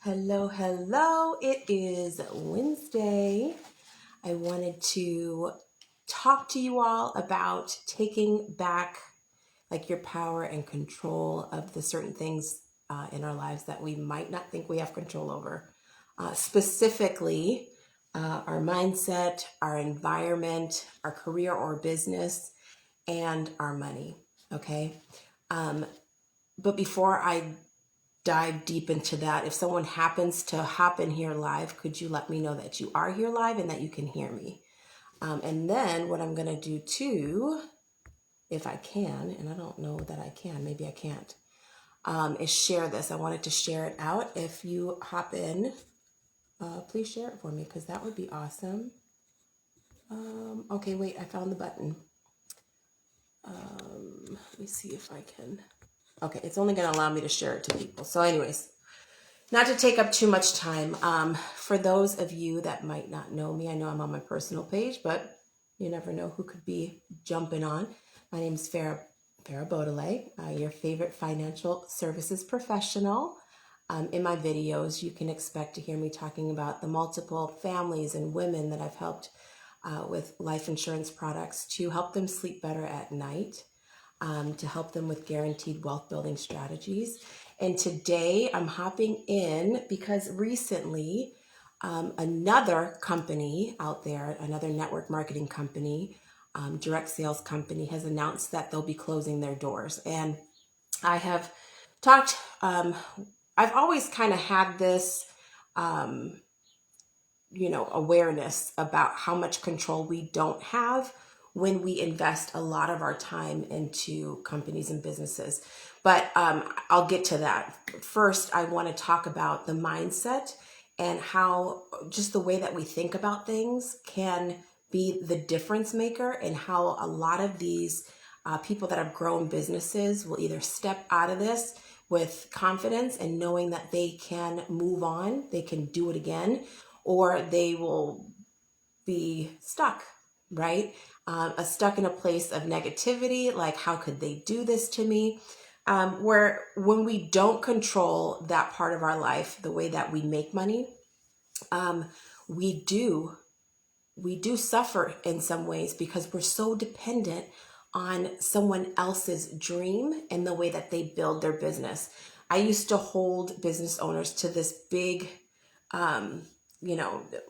Hello, hello. It is Wednesday. I wanted to talk to you all about taking back your power and control of the certain things in our lives that we might not think we have control over. Specifically, our mindset, our environment, our career or business, and our money. Okay. But before I dive deep into that, if someone happens to hop in here live, could you let me know that you are here live and that you can hear me? And then what I'm going to do too, if I can, and I don't know that I can, maybe I can't, is share this. I wanted to share it out. If you hop in, please share it for me because that would be awesome. Okay, wait, I found the button. Let me see if I can. Okay, it's only going to allow me to share it to people. So anyways, not to take up too much time, for those of you that might not know me, I know I'm on my personal page, but you never know who could be jumping on. My name is Farah Baudelaire, your favorite financial services professional. In my videos, you can expect to hear me talking about the multiple families and women that I've helped with life insurance products to help them sleep better at night, to help them with guaranteed wealth building strategies. And today I'm hopping in because recently another company out there, another network marketing company, direct sales company, has announced that they'll be closing their doors. And I have talked, I've always kind of had this, awareness about how much control we don't have when we invest a lot of our time into companies and businesses. But I'll get to that. First, I want to talk about the mindset and how just the way that we think about things can be the difference maker, and how a lot of these people that have grown businesses will either step out of this with confidence and knowing that they can move on, they can do it again, or they will be stuck, right? Stuck in a place of negativity, like how could they do this to me? Where when we don't control that part of our life, the way that we make money, we do suffer in some ways because we're so dependent on someone else's dream and the way that they build their business. I used to hold business owners to this big,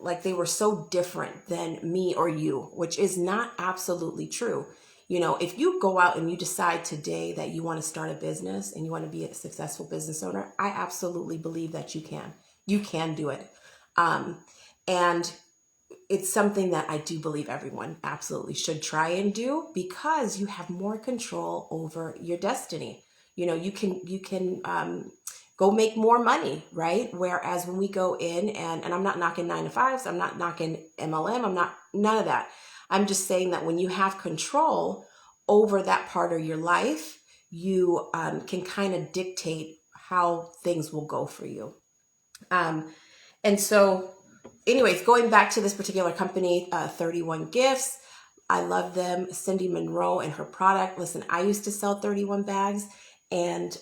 like they were so different than me or you, which is not absolutely true. If you go out and you decide today that you want to start a business and you want to be a successful business owner, I absolutely believe that you can. You can do it. And it's something that I do believe everyone absolutely should try and do because you have more control over your destiny. You can go make more money, right? Whereas when we go in and I'm not knocking 9 to 5s, I'm not knocking MLM, I'm not, none of that. I'm just saying that when you have control over that part of your life, you can kind of dictate how things will go for you. And so anyways, going back to this particular company, 31 Gifts, I love them. Cindy Monroe and her product. Listen, I used to sell 31 bags, and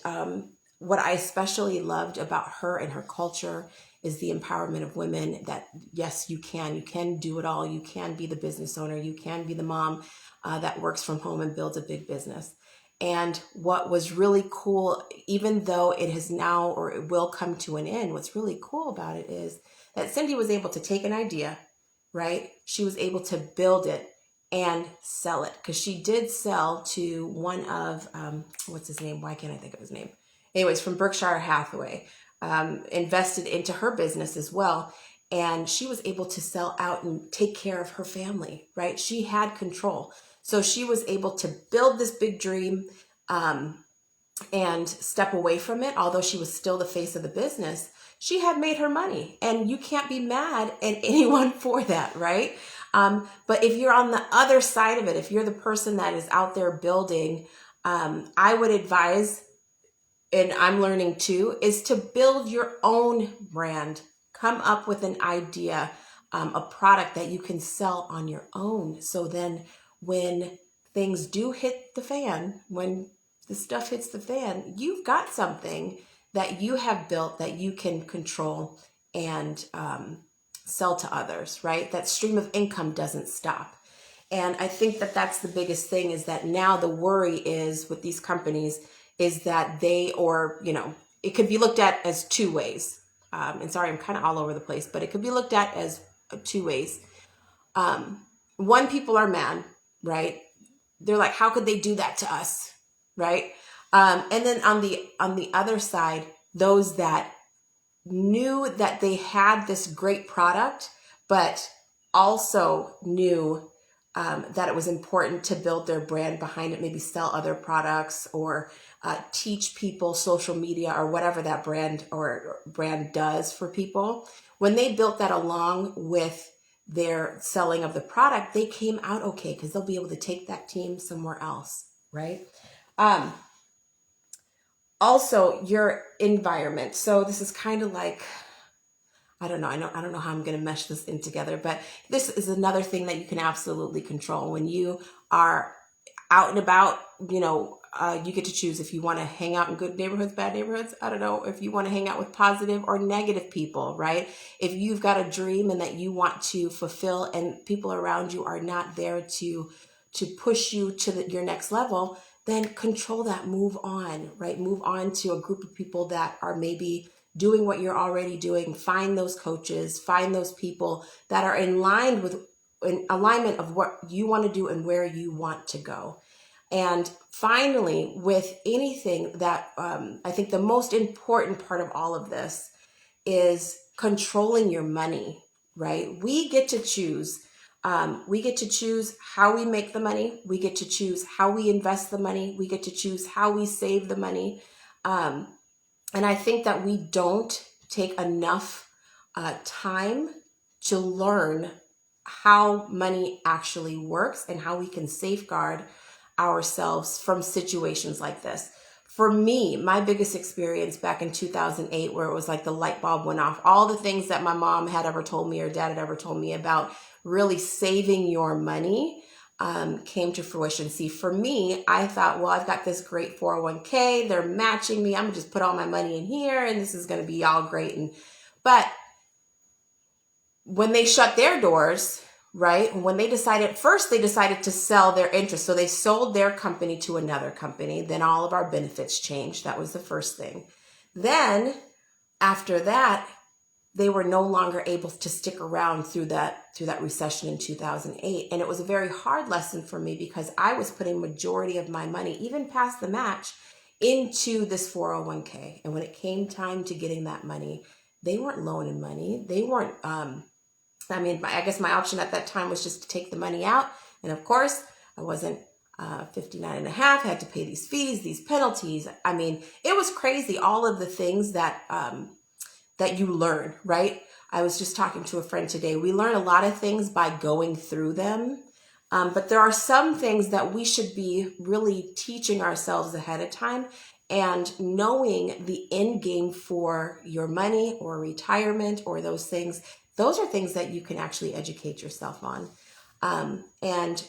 what I especially loved about her and her culture is the empowerment of women that, yes, you can do it all. You can be the business owner. You can be the mom that works from home and builds a big business. And what was really cool, even though it has now or it will come to an end, what's really cool about it is that Cindy was able to take an idea, right? She was able to build it and sell it, because she did sell to one of, what's his name? Why can't I think of his name? Anyways, from Berkshire Hathaway, invested into her business as well. And she was able to sell out and take care of her family, right? She had control. So she was able to build this big dream and step away from it. Although she was still the face of the business, she had made her money, and you can't be mad at anyone for that, right? But if you're on the other side of it, if you're the person that is out there building, I would advise, and I'm learning too, is to build your own brand. Come up with an idea, a product that you can sell on your own. So then when things do hit the fan, when the stuff hits the fan, you've got something that you have built that you can control and sell to others, right? That stream of income doesn't stop. And I think that that's the biggest thing, is that now the worry is with these companies is that they, or, it could be looked at as two ways. And sorry, I'm kind of all over the place, but it could be looked at as two ways. One, people are mad, right? They're like, how could they do that to us? Right. And then on the other side, those that knew that they had this great product, but also knew that it was important to build their brand behind it, maybe sell other products or teach people social media or whatever that brand does for people. When they built that along with their selling of the product, they came out okay because they'll be able to take that team somewhere else, right? Also, your environment. So this is kind of like, I don't know how I'm going to mesh this in together, but this is another thing that you can absolutely control. When you are out and about, you get to choose if you want to hang out in good neighborhoods, bad neighborhoods. I don't know if you want to hang out with positive or negative people, right? If you've got a dream and that you want to fulfill and people around you are not there to push you to your next level, then control that, move on, right? Move on to a group of people that are maybe doing what you're already doing. Find those coaches, find those people that are in alignment of what you want to do and where you want to go. And finally, with anything that I think the most important part of all of this is controlling your money, right? We get to choose. We get to choose how we make the money. We get to choose how we invest the money. We get to choose how we save the money. And I think that we don't take enough time to learn how money actually works and how we can safeguard ourselves from situations like this. For me, my biggest experience back in 2008, where it was like the light bulb went off, all the things that my mom had ever told me or dad had ever told me about really saving your money came to fruition. See, for me, I thought, well, I've got this great 401k. They're matching me. I'm gonna just put all my money in here and this is going to be all great. But when they shut their doors, right? When they decided to sell their interest. So they sold their company to another company. Then all of our benefits changed. That was the first thing. Then after that, they were no longer able to stick around through that recession in 2008. And it was a very hard lesson for me because I was putting majority of my money, even past the match, into this 401k. And when it came time to getting that money, they weren't loaning money. They weren't, I guess my option at that time was just to take the money out. And of course, I wasn't 59 and a half, had to pay these fees, these penalties. I mean, it was crazy. All of the things that you learn, right? I was just talking to a friend today. We learn a lot of things by going through them. But there are some things that we should be really teaching ourselves ahead of time and knowing the end game for your money or retirement or those things. Those are things that you can actually educate yourself on. And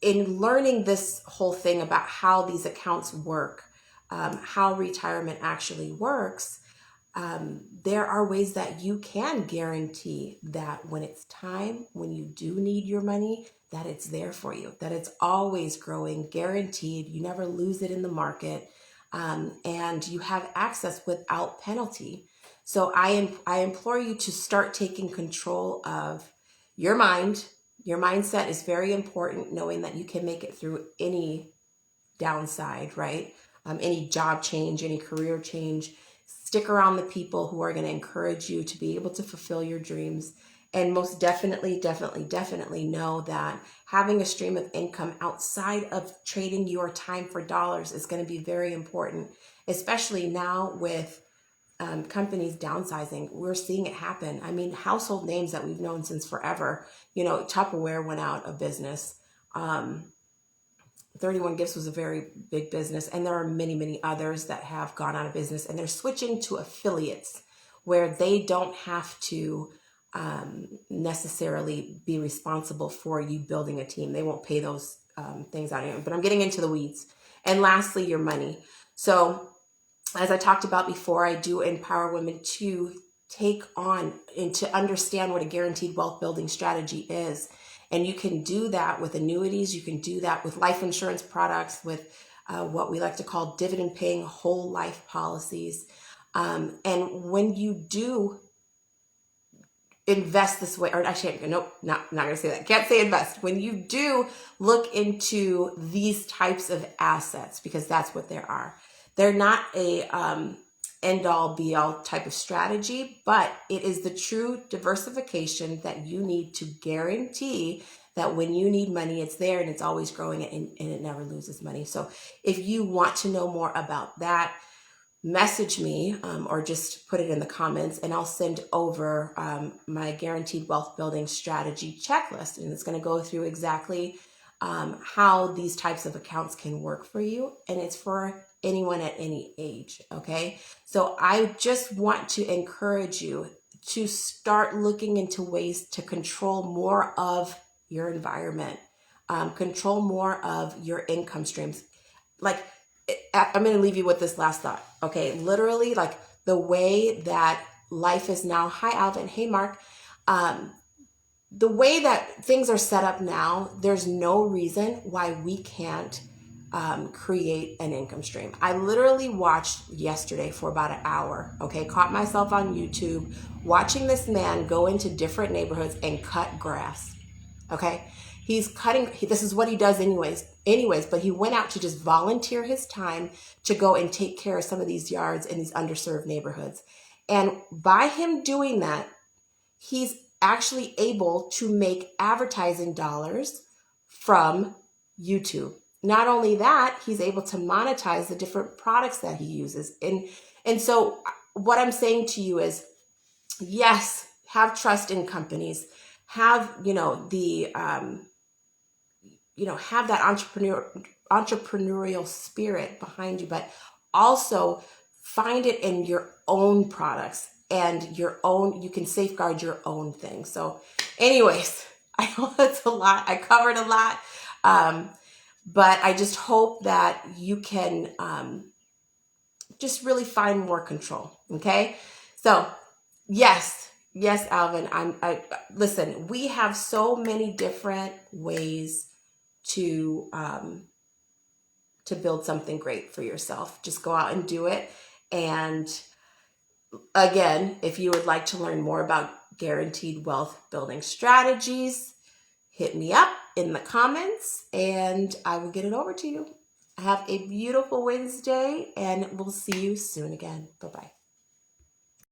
in learning this whole thing about how these accounts work, how retirement actually works, there are ways that you can guarantee that when it's time, when you do need your money, that it's there for you, that it's always growing, guaranteed. You never lose it in the market, and you have access without penalty. So I implore you to start taking control of your mind. Your mindset is very important, knowing that you can make it through any downside, right? Any job change, any career change. Stick around the people who are going to encourage you to be able to fulfill your dreams. And most definitely know that having a stream of income outside of trading your time for dollars is going to be very important, especially now with companies downsizing. We're seeing it happen. I mean, household names that we've known since forever. Tupperware went out of business. 31 Gifts was a very big business, and there are many, many others that have gone out of business, and they're switching to affiliates where they don't have to necessarily be responsible for you building a team. They won't pay those things out, but I'm getting into the weeds. And lastly, your money. So as I talked about before, I do empower women to take on and to understand what a guaranteed wealth building strategy is. And you can do that with annuities. You can do that with life insurance products, with what we like to call dividend paying whole life policies. And when you do invest this way, or actually, nope, not going to say that. Can't say invest. When you do look into these types of assets, because that's what they are. They're not a end all be all type of strategy, but it is the true diversification that you need to guarantee that when you need money, it's there and it's always growing and it never loses money. So if you want to know more about that, message me or just put it in the comments and I'll send over my guaranteed wealth building strategy checklist. And it's going to go through exactly how these types of accounts can work for you. And it's for anyone at any age. Okay. So I just want to encourage you to start looking into ways to control more of your environment, control more of your income streams. Like, I'm going to leave you with this last thought. Okay. Literally, like the way that life is now. Hi, Alvin. Hey, Mark. The way that things are set up now, there's no reason why we can't create an income stream. I literally watched yesterday for about an hour. Okay. Caught myself on YouTube watching this man go into different neighborhoods and cut grass. Okay. He's cutting, this is what he does anyways, but he went out to just volunteer his time to go and take care of some of these yards in these underserved neighborhoods. And by him doing that, he's actually able to make advertising dollars from YouTube. Not only that, he's able to monetize the different products that he uses. And so what I'm saying to you is, yes, have trust in companies, have, have that entrepreneurial spirit behind you, but also find it in your own products and you can safeguard your own thing. So anyways, I know that's a lot. I covered a lot. But I just hope that you can just really find more control. Okay. So yes, Alvin, listen, we have so many different ways to build something great for yourself. Just go out and do it. And again, if you would like to learn more about guaranteed wealth building strategies, hit me up in the comments and I will get it over to you. Have a beautiful Wednesday and we'll see you soon again. Bye-bye.